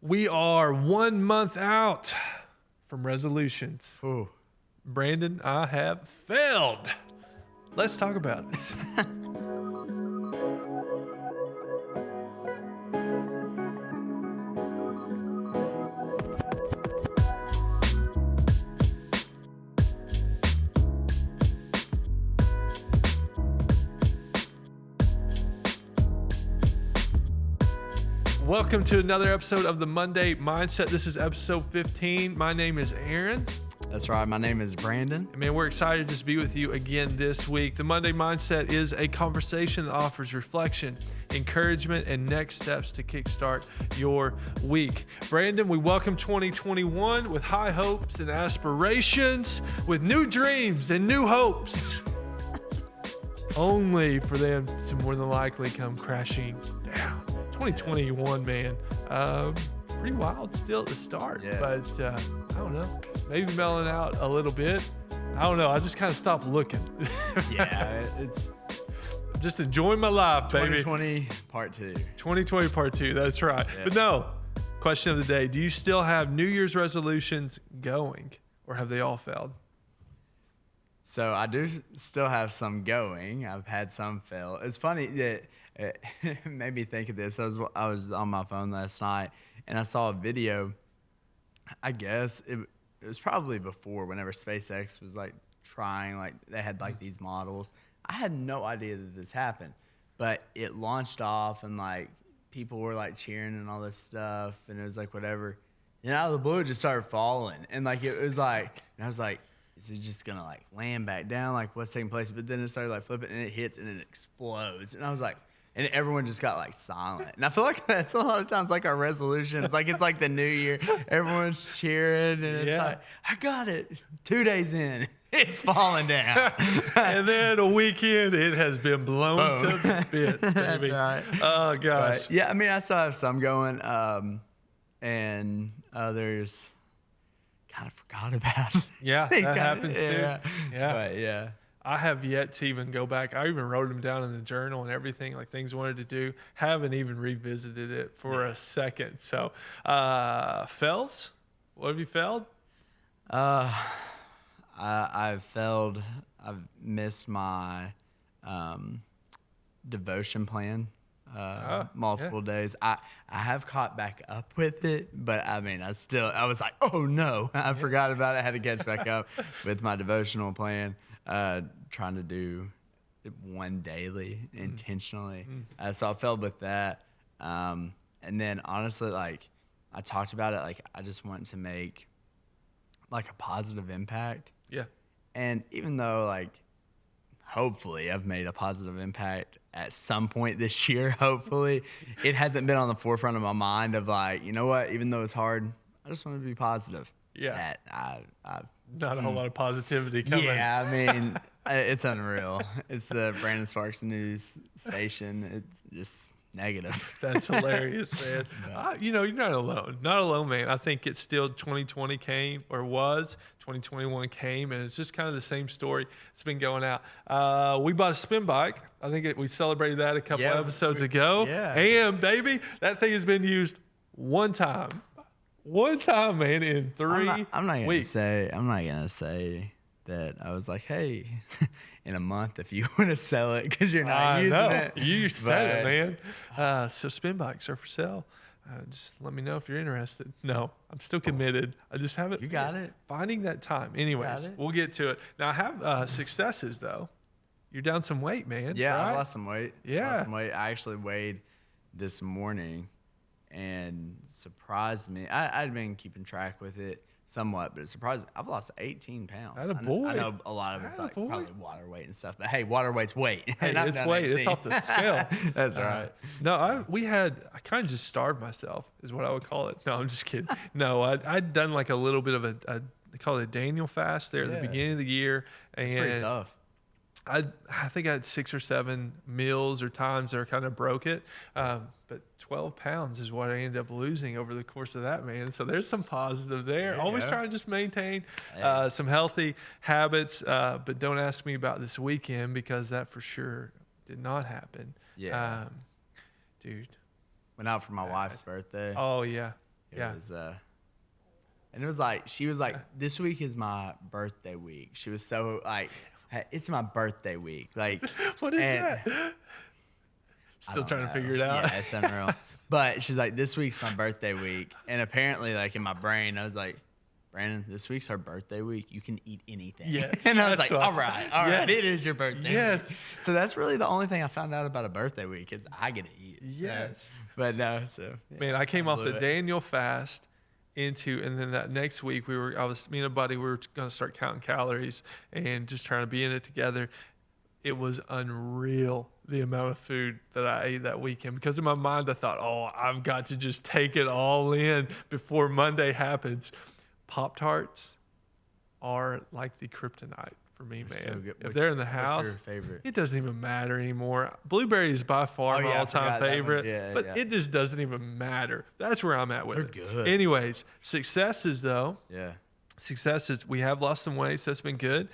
We are 1 month out from resolutions. Ooh. Brandon, I have failed. Let's talk about it. Welcome to another episode of the Monday Mindset. This is episode 15. My name is Aaron. That's right. My name is Brandon. And man, we're excited to just be with you again this week. The Monday Mindset is a conversation that offers reflection, encouragement, and next steps to kickstart your week. Brandon, we welcome 2021 with high hopes and aspirations, with new dreams and new hopes, only for them to more than likely come crashing down. 2021, man, pretty wild still at the start, but I don't know, maybe mellowing out a little bit. I don't know. I just kind of stopped looking. Yeah, it's just enjoying my life, baby. 2020 part 2. 2020 part 2. That's right. Yeah. But no, question of the day: do you still have New Year's resolutions going, or have they all failed? So I do still have some going. I've had some fail. It's funny that it made me think of this. I was on my phone last night and I saw a video. I guess it was probably before, whenever SpaceX was like trying, like they had like these models. I had no idea that this happened, but it launched off and like people were like cheering and all this stuff, and it was like whatever. And out of the blue, it just started falling, and like it was like, and I was like, is it just gonna like land back down? Like what's taking place? But then it started like flipping and it hits and then it explodes. And I was like, and everyone just got like silent. And I feel like that's a lot of times like our resolutions. Like it's like the new year, everyone's cheering and it's like, I got it. 2 days in, it's falling down. And then a weekend, it has been blown to bits, baby. That's right. Oh gosh. But, yeah, I mean, I still have some going, and others kind of forgot about it. Yeah, that happens too. Yeah. But yeah. I have yet to even go back. I even wrote them down in the journal and everything, like things I wanted to do. Haven't even revisited it for a second. So, fails? What have you failed? I've failed. I've missed my devotion plan multiple days. I have caught back up with it, but I mean, I was like, oh no, I forgot about it. I had to catch back up with my devotional plan, trying to do one daily intentionally. So I failed with that. And then honestly, like I talked about it, like I just want to make like a positive impact. Yeah. And even though like, hopefully I've made a positive impact at some point this year, hopefully, it hasn't been on the forefront of my mind of like, you know what, even though it's hard, I just want to be positive. Yeah. That Not a whole lot of positivity coming. Yeah, I mean, it's unreal. It's the Brandon Sparks News station. It's just negative. That's hilarious, man. You're not alone. Not alone, man. I think it's still 2020 came, or was 2021 came, and it's just kind of the same story. It's been going out. We bought a spin bike. I think we celebrated that a couple episodes ago. Yeah. And baby, that thing has been used one time. One time, man, in 3 weeks. I'm not gonna say that I was like, hey, in a month if you want to sell it because you're not using it. You said it, man. So spin bikes are for sale. Just let me know if you're interested. No, I'm still committed. I just haven't. You got it. Finding that time. Anyways, we'll get to it. Now I have successes though. You're down some weight, man. Yeah, right? I lost some weight. Yeah. I actually weighed this morning and surprised me. I'd been keeping track with it somewhat, but it surprised me. I've lost 18 pounds. Atta boy. I know a lot of it's like probably water weight and stuff, but hey, water weight's weight. Hey, it's weight. 18. It's off the scale. That's right. No, I kind of just starved myself is what I would call it. No, I'm just kidding. No, I'd done like a little bit of they call it a Daniel fast there at the beginning of the year. And it's pretty tough. I think I had 6 or 7 meals or times that kind of broke it. But 12 pounds is what I ended up losing over the course of that, man. So there's some positive there. Always trying to just maintain some healthy habits. But don't ask me about this weekend because that for sure did not happen. Yeah. Dude. Went out for my wife's birthday. Oh, yeah. It Yeah. was and it was like she was like, "This week is my birthday week." She was so like, "Hey, it's my birthday week." Like, What is and that? I Still don't trying to know. figure it out. Yeah, it's unreal. But she's like, "This week's my birthday week," and apparently, like in my brain, I was like, "Brandon, this week's her birthday week. You can eat anything." Yes, and I was that's like, what- "All right, Yes. it is your birthday." Yes. week." So that's really the only thing I found out about a birthday week is I get to eat. Yes. But no, so yeah, Man, I came off the blew it. Daniel fast and then that next week me and a buddy, we were going to start counting calories and just trying to be in it together. It was unreal the amount of food that I ate that weekend because in my mind I thought, oh, I've got to just take it all in before Monday happens. Pop-Tarts are like the kryptonite for me, They're man. so good. If they're in the What's house, your favorite? it doesn't even matter anymore. Blueberry is by far Oh, my yeah, I all-time forgot that one. favorite, Yeah, but yeah. it just doesn't even matter. That's where I'm at with They're it. good. Anyways, successes though. Yeah. Successes. We have lost some weight, so that's been good.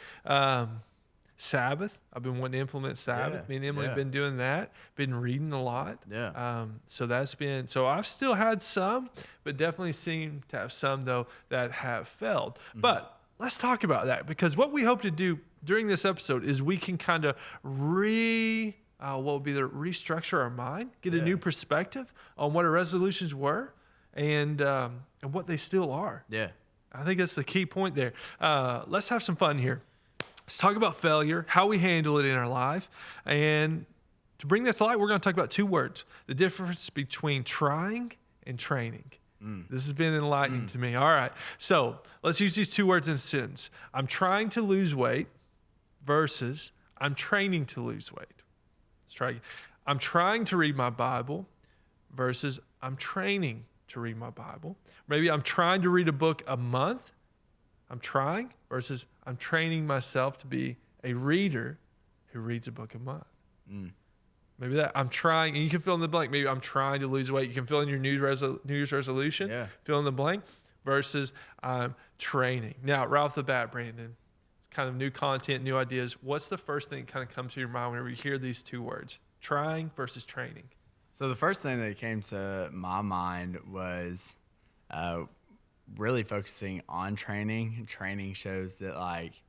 Sabbath. I've been wanting to implement Sabbath. Yeah, Me and Emily have yeah. been doing that. Been reading a lot. Yeah. So that's been. So I've still had some, but definitely seem to have some though that have failed. Mm-hmm. But let's talk about that because what we hope to do during this episode is we can kind of what would be the restructure our mind, get a Yeah. new perspective on what our resolutions were, and what they still are. Yeah. I think that's the key point there. Let's have some fun here. Let's talk about failure, how we handle it in our life. And to bring this to light, we're going to talk about two words, the difference between trying and training. This has been enlightening to me. All right. So let's use these two words in a sentence. I'm trying to lose weight versus I'm training to lose weight. Let's try again. I'm trying to read my Bible versus I'm training to read my Bible. Maybe I'm trying to read a book a month. I'm trying versus I'm training myself to be a reader who reads a book a month. Maybe that I'm trying, and you can fill in the blank. Maybe I'm trying to lose weight. You can fill in your New Year's resolution. Yeah. Fill in the blank versus I'm training. Now, right off the bat, Brandon, it's kind of new content, new ideas. What's the first thing that kind of comes to your mind whenever you hear these two words, trying versus training? So the first thing that came to my mind was really focusing on training. Training shows that, like,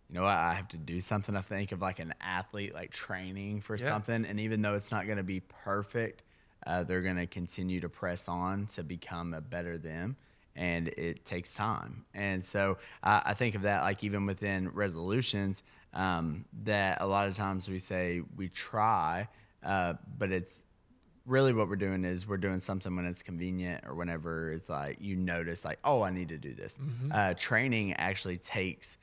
you know what, I have to do something. I think of like an athlete like training for something, and even though it's not going to be perfect, they're going to continue to press on to become a better them, and it takes time. And so I think of that like even within resolutions, that a lot of times we say we try, but it's really what we're doing is we're doing something when it's convenient or whenever it's like you notice like, oh, I need to do this. Training actually takes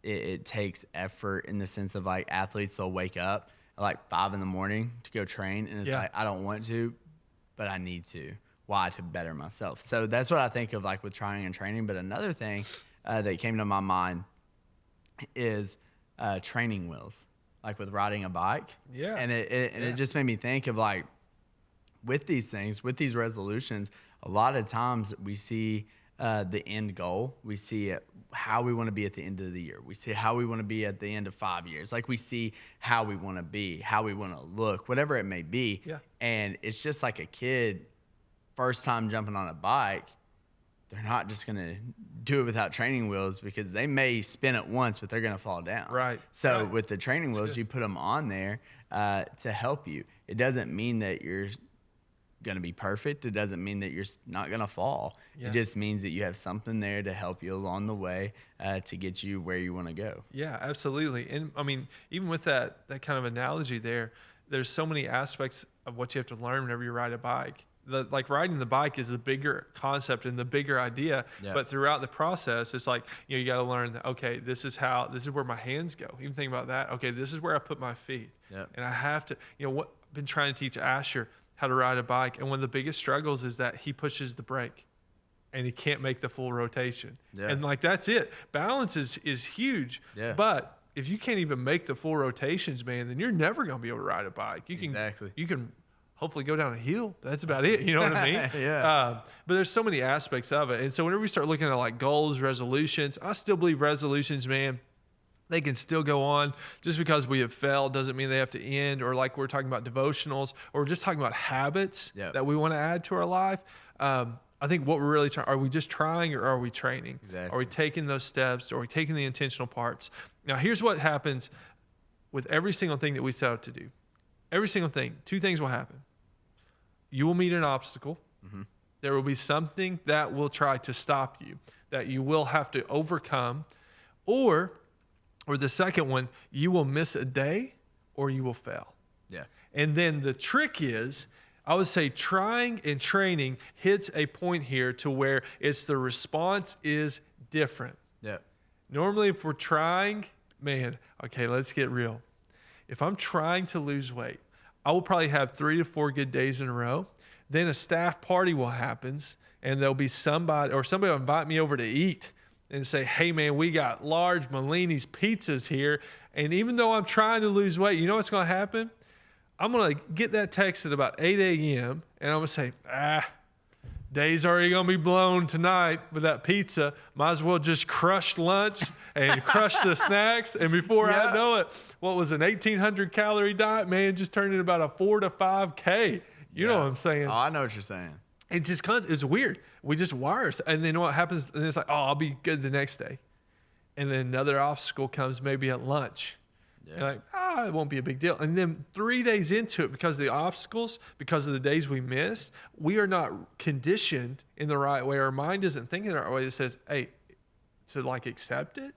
it takes effort in the sense of like athletes will wake up at like 5 a.m. to go train, and it's like I don't want to, but I need to. Why? To better myself. So that's what I think of like with trying and training. But another thing that came to my mind is training wheels, like with riding a bike. Yeah. And it just made me think of like with these things, with these resolutions, a lot of times we see the end goal. We see how we want to be at the end of the year. We see how we want to be at the end of 5 years. Like we see how we want to be, how we want to look, whatever it may be. Yeah. And it's just like a kid, first time jumping on a bike, they're not just going to do it without training wheels because they may spin it once, but they're going to fall down. Right. So Right. with the training That's wheels, good. you put them on there to help you. It doesn't mean that you're going to be perfect. It doesn't mean that you're not going to fall. Yeah. It just means that you have something there to help you along the way to get you where you want to go. Yeah, absolutely. And I mean, even with that kind of analogy there's so many aspects of what you have to learn whenever you ride a bike. Like riding the bike is the bigger concept and the bigger idea, Yep. but throughout the process, it's like, you got to learn that, okay, this is where my hands go. Even think about that. Okay, this is where I put my feet. Yep. And I have to, what I've been trying to teach Asher how to ride a bike. And one of the biggest struggles is that he pushes the brake and he can't make the full rotation. Yeah. And like, that's it. Balance is huge. Yeah. But if you can't even make the full rotations, man, then you're never going to be able to ride a bike. You can hopefully go down a hill. But that's about it. You know what I mean? Yeah. But there's so many aspects of it. And so whenever we start looking at like goals, resolutions, I still believe resolutions, man, they can still go on. Just because we have failed doesn't mean they have to end. Or like we're talking about devotionals, or we're just talking about habits that we want to add to our life. I think what we're really trying, are we just trying or are we training? Exactly. Are we taking those steps? Are we taking the intentional parts? Now, here's what happens with every single thing that we set out to do. Every single thing, 2 things will happen. You will meet an obstacle. There will be something that will try to stop you, that you will have to overcome. Or the second one, you will miss a day or you will fail. Yeah. And then the trick is, I would say trying and training hits a point here to where it's the response is different. Yeah. Normally, if we're trying, man, okay, let's get real. If I'm trying to lose weight, I will probably have 3 to 4 good days in a row. Then a staff party will happen, and there'll be somebody will invite me over to eat and say, hey, man, we got large Malini's pizzas here. And even though I'm trying to lose weight, you know what's going to happen? I'm going to get that text at about 8 a.m. and I'm going to say, day's already going to be blown tonight with that pizza. Might as well just crush lunch and crush the snacks. And before I know it, what was an 1,800 calorie diet, man, just turned into about a 4 to 5K. You know what I'm saying? Oh, I know what you're saying. It's just it's weird. We just wire us. And then what happens? And it's like, oh, I'll be good the next day. And then another obstacle comes maybe at lunch. Yeah. You're like, it won't be a big deal. And then 3 days into it, because of the obstacles, because of the days we missed, we are not conditioned in the right way. Our mind isn't thinking the right way. It says, hey, to like accept it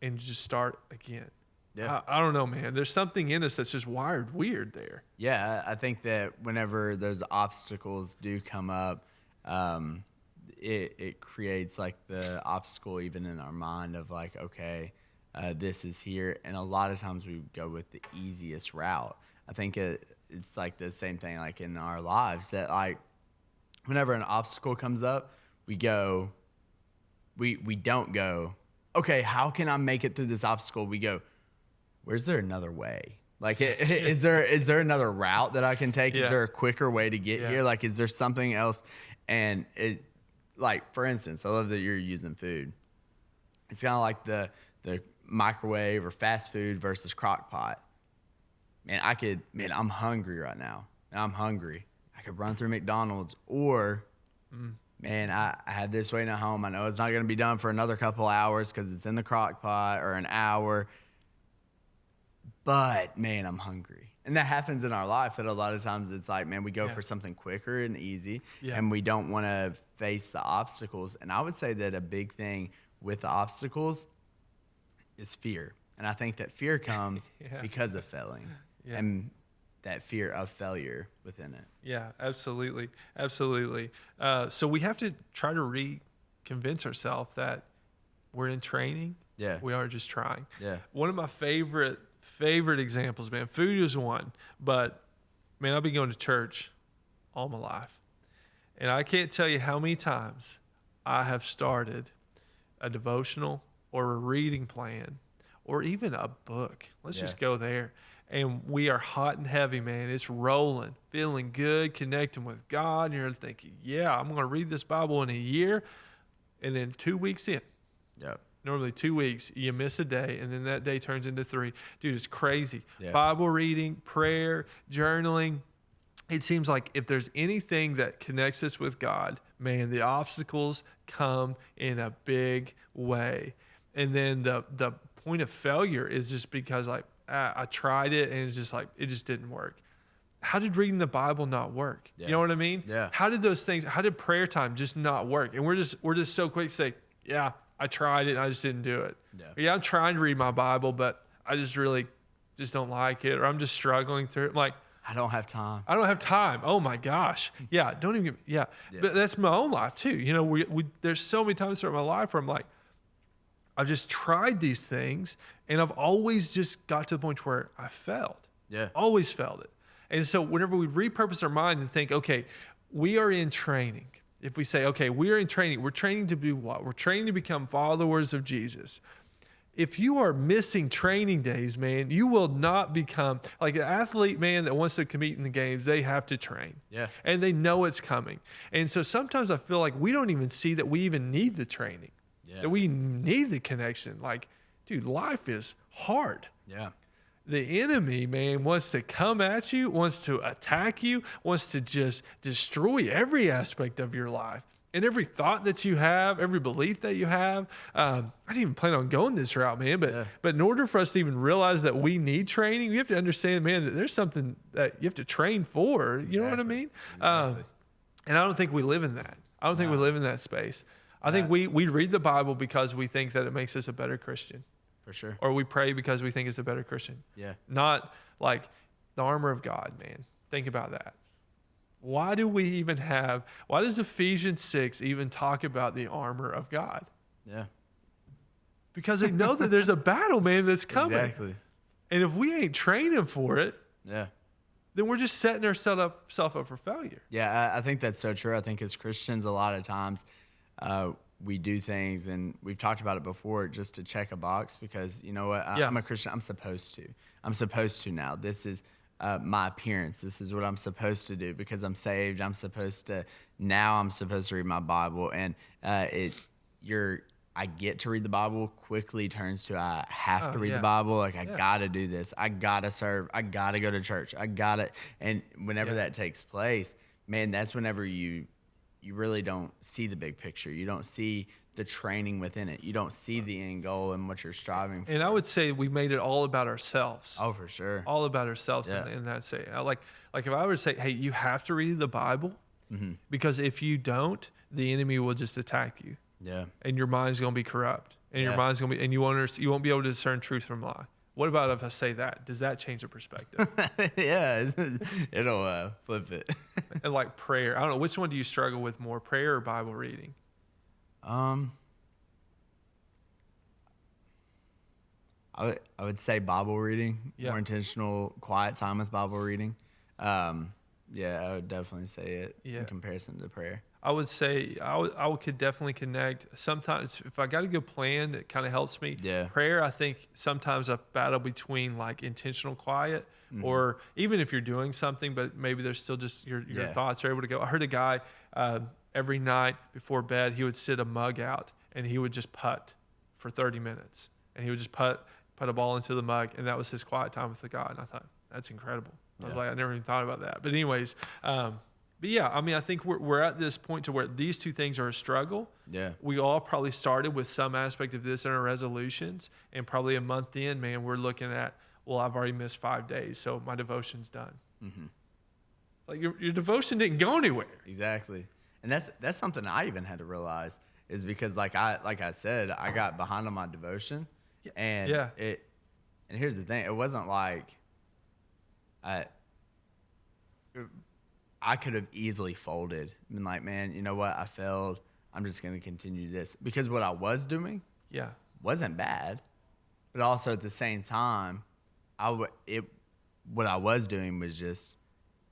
and just start again. Yeah. I don't know, man. There's something in us that's just wired weird there. Yeah, I think that whenever those obstacles do come up, it creates like the obstacle even in our mind of like, okay, this is here. And a lot of times we go with the easiest route. I think it's like the same thing like in our lives that like whenever an obstacle comes up, we don't go, okay, how can I make it through this obstacle? We go, where's there another way? Like, is there another route that I can take? Yeah. Is there a quicker way to get here? Like, is there something else? And it, like, for instance, I love that you're using food. It's kind of like the microwave or fast food versus crock pot. Man, I'm hungry right now. And I'm hungry. I could run through McDonald's or, man, I had this waiting at home. I know it's not going to be done for another couple hours because it's in the crock pot or an hour. But, man, I'm hungry. And that happens in our life that a lot of times it's like, man, we go for something quicker and easy, and we don't want to face the obstacles. And I would say that a big thing with the obstacles is fear. And I think that fear comes because of failing and that fear of failure within it. Yeah, absolutely. Absolutely. So we have to try to reconvince ourselves that we're in training. Yeah. We aren't just trying. Yeah. One of my favorite examples, man, food is one, but man, I've been going to church all my life. And I can't tell you how many times I have started a devotional or a reading plan or even a book. Let's just go there. And we are hot and heavy, man. It's rolling, feeling good, connecting with God. And you're thinking, I'm going to read this Bible in a year. And then 2 weeks in. Yep. Normally 2 weeks, you miss a day, and then that day turns into 3. Dude, it's crazy. Yeah. Bible reading, prayer, journaling. It seems like if there's anything that connects us with God, man, the obstacles come in a big way. And then the point of failure is just because like I tried it and it's just like it just didn't work. How did reading the Bible not work? Yeah. You know what I mean? Yeah. How did prayer time just not work? And we're just so quick to say, I tried it and I just didn't do it. I'm trying to read my Bible, but I just really just don't like it, or I'm just struggling through it. I'm like, I don't have time. Oh my gosh. Yeah. Don't even, But that's my own life too. You know, there's so many times throughout my life where I'm like, I've just tried these things and I've always just got to the point where I failed. Yeah. Always failed it. And so whenever we repurpose our mind and think, okay, we are in training. If we say, okay, we are in training, we're training to do what? We're training to become followers of Jesus. If you are missing training days, man, you will not become like an athlete, man, that wants to compete in the games. They have to train. Yeah. And they know it's coming. And so sometimes I feel like we don't even see that we even need the training, that we need the connection. Like, dude, life is hard. Yeah. The enemy, man, wants to come at you, wants to attack you, wants to just destroy every aspect of your life. And every thought that you have, every belief that you have. I didn't even plan on going this route, man. But in order for us to even realize that we need training, we have to understand, man, that there's something that you have to train for. You know what I mean? Exactly. And I don't think we live in that. I don't think we live in that space. I think we read the Bible because we think that it makes us a better Christian. For sure. Or we pray because we think it's a better Christian. Yeah. Not like the armor of God, man. Think about that. Why does Ephesians 6 even talk about the armor of God? Yeah. Because they know that there's a battle, man, that's coming. Exactly. And if we ain't training for it, Yeah. then we're just setting ourselves up for failure. Yeah, I think that's so true. I think as Christians, a lot of times we do things, and we've talked about it before, just to check a box because, you know what, I'm a Christian. I'm supposed to now. This is my appearance. This is what I'm supposed to do because I'm saved. I'm supposed to read my Bible. And I get to read the Bible quickly turns to I have to read the Bible. Like I got to do this. I got to serve. I got to go to church. And whenever that takes place, man, that's whenever you really don't see the big picture. You don't see the training within it. You don't see the end goal and what you're striving for. And I would say we made it all about ourselves. Oh, for sure. All about ourselves in that say. Like if I were to say, hey, you have to read the Bible because if you don't, the enemy will just attack you. Yeah. And your mind's going to be corrupt. And your mind's going to be, and you won't be able to discern truth from lie. What about if I say that? Does that change the perspective? Yeah, it'll flip it. And like prayer, I don't know, which one do you struggle with more, prayer or Bible reading? I would say Bible reading, more intentional, quiet time with Bible reading. I would definitely say it in comparison to prayer. I would say I could definitely connect. Sometimes if I got a good plan, it kind of helps me. Yeah. Prayer, I think sometimes I battle between like intentional quiet or even if you're doing something, but maybe there's still just your thoughts are able to go. I heard a guy every night before bed, he would sit a mug out and he would just putt for 30 minutes. And he would just put a ball into the mug, and that was his quiet time with the God. And I thought, that's incredible. I was like, I never even thought about that. But anyways, but yeah, I mean, I think we're at this point to where these two things are a struggle. Yeah. We all probably started with some aspect of this in our resolutions, and probably a month in, man, we're looking at, well, I've already missed 5 days, so my devotion's done. Mm-hmm. Like your devotion didn't go anywhere. Exactly. And that's something I even had to realize is because like I said, I got behind on my devotion, and and here's the thing, it wasn't like I could have easily folded, been like, man, you know what, I failed. I'm just going to continue this because what I was doing wasn't bad, but also at the same time, what I was doing was just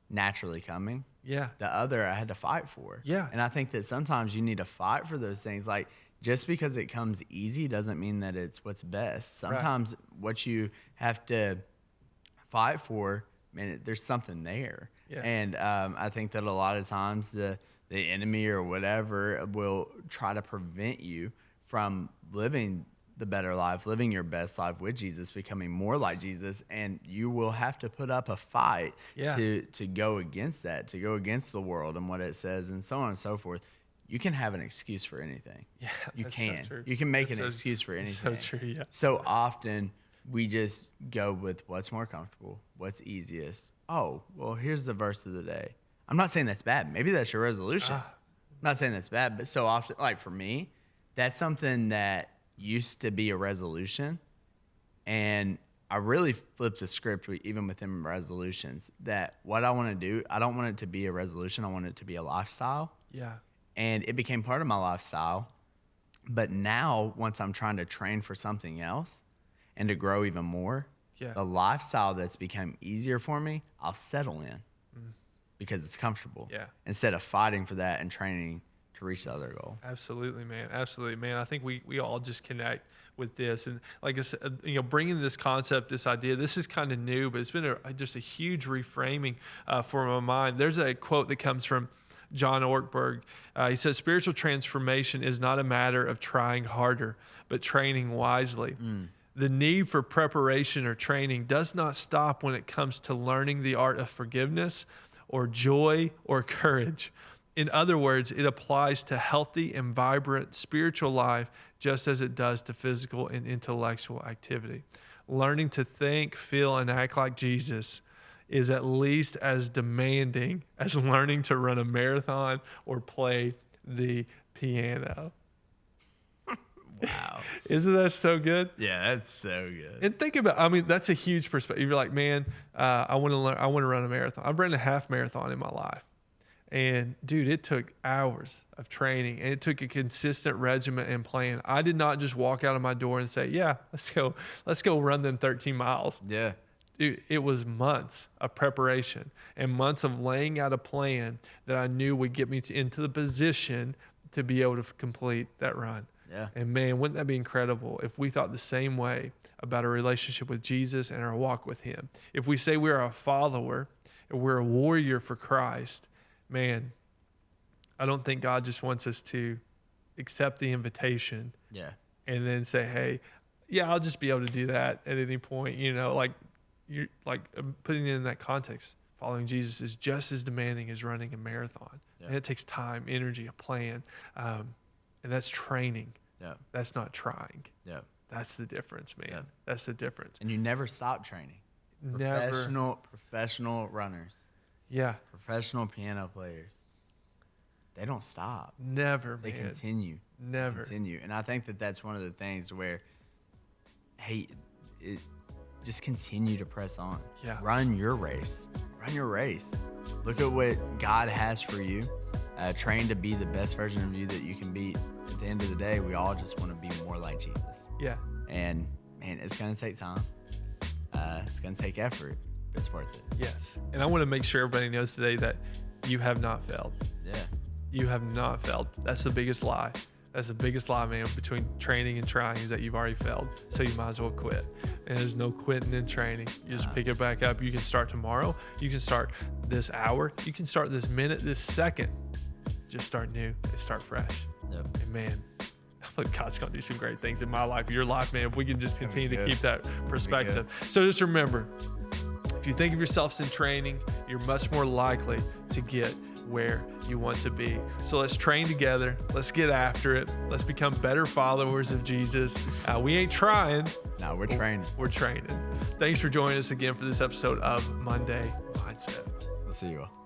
naturally coming. Yeah. The other I had to fight for. Yeah. And I think that sometimes you need to fight for those things. Like just because it comes easy doesn't mean that it's what's best. Sometimes what you have to fight for, man, there's something there. Yeah. And I think that a lot of times the enemy or whatever will try to prevent you from living the better life, living your best life with Jesus, becoming more like Jesus, and you will have to put up a fight to go against that, to go against the world and what it says, and so on and so forth. You can have an excuse for anything. Yeah, you can. So true. You can make an excuse for anything. So true. Yeah. So often we just go with what's more comfortable, what's easiest. Oh, well, here's the verse of the day. I'm not saying that's bad. Maybe that's your resolution. I'm not saying that's bad, but so often, like for me, that's something that used to be a resolution, and I really flipped the script even within resolutions that what I want to do, I don't want it to be a resolution. I want it to be a lifestyle. Yeah. And it became part of my lifestyle. But now, once I'm trying to train for something else and to grow even more, the lifestyle that's become easier for me, I'll settle in because it's comfortable. Yeah. Instead of fighting for that and training to reach the other goal. Absolutely, man. Absolutely, man. I think we all just connect with this. And like I said, bringing this concept, this idea, this is kind of new, but it's been just a huge reframing for my mind. There's a quote that comes from John Ortberg. He says, spiritual transformation is not a matter of trying harder, but training wisely. The need for preparation or training does not stop when it comes to learning the art of forgiveness or joy or courage. In other words, it applies to healthy and vibrant spiritual life just as it does to physical and intellectual activity. Learning to think, feel, and act like Jesus is at least as demanding as learning to run a marathon or play the piano. Wow. Isn't that so good? Yeah, that's so good. And think about, I mean, that's a huge perspective. You're like, man, I want to learn, I want to run a marathon. I've run a half marathon in my life. And dude, it took hours of training, and it took a consistent regimen and plan. I did not just walk out of my door and say, yeah, let's go run them 13 miles. Yeah. Dude, it was months of preparation and months of laying out a plan that I knew would get me into the position to be able to complete that run. Yeah. And man, wouldn't that be incredible if we thought the same way about our relationship with Jesus and our walk with him? If we say we're a follower and we're a warrior for Christ, man, I don't think God just wants us to accept the invitation and then say, hey, yeah, I'll just be able to do that at any point. You know, like you're like putting it in that context. Following Jesus is just as demanding as running a marathon. Yeah. And it takes time, energy, a plan. And that's training. Yeah. That's not trying. Yeah. That's the difference, man. Yeah. That's the difference. And you never stop training. Never. Professional runners. Yeah. Professional piano players. They don't stop. Never, They man. continue. Never. Continue. And I think that that's one of the things where, hey, just continue to press on. Yeah. Run your race. Run your race. Look at what God has for you. Train to be the best version of you that you can be. At the end of the day, we all just want to be more like Jesus. Yeah. And man, it's going to take time. It's going to take effort, but it's worth it. Yes. And I want to make sure everybody knows today that you have not failed. Yeah. You have not failed. That's the biggest lie. That's the biggest lie, man, between training and trying is that you've already failed. So you might as well quit. And there's no quitting in training. You just pick it back up. You can start tomorrow. You can start this hour. You can start this minute, this second. Just start new and start fresh. Yep. And man, God's going to do some great things in my life, your life, man, if we can just continue to keep that perspective. So just remember, if you think of yourself in training, you're much more likely to get where you want to be. So let's train together. Let's get after it. Let's become better followers of Jesus. We ain't trying. No, we're training. We're training. Thanks for joining us again for this episode of Monday Mindset. We'll see you all.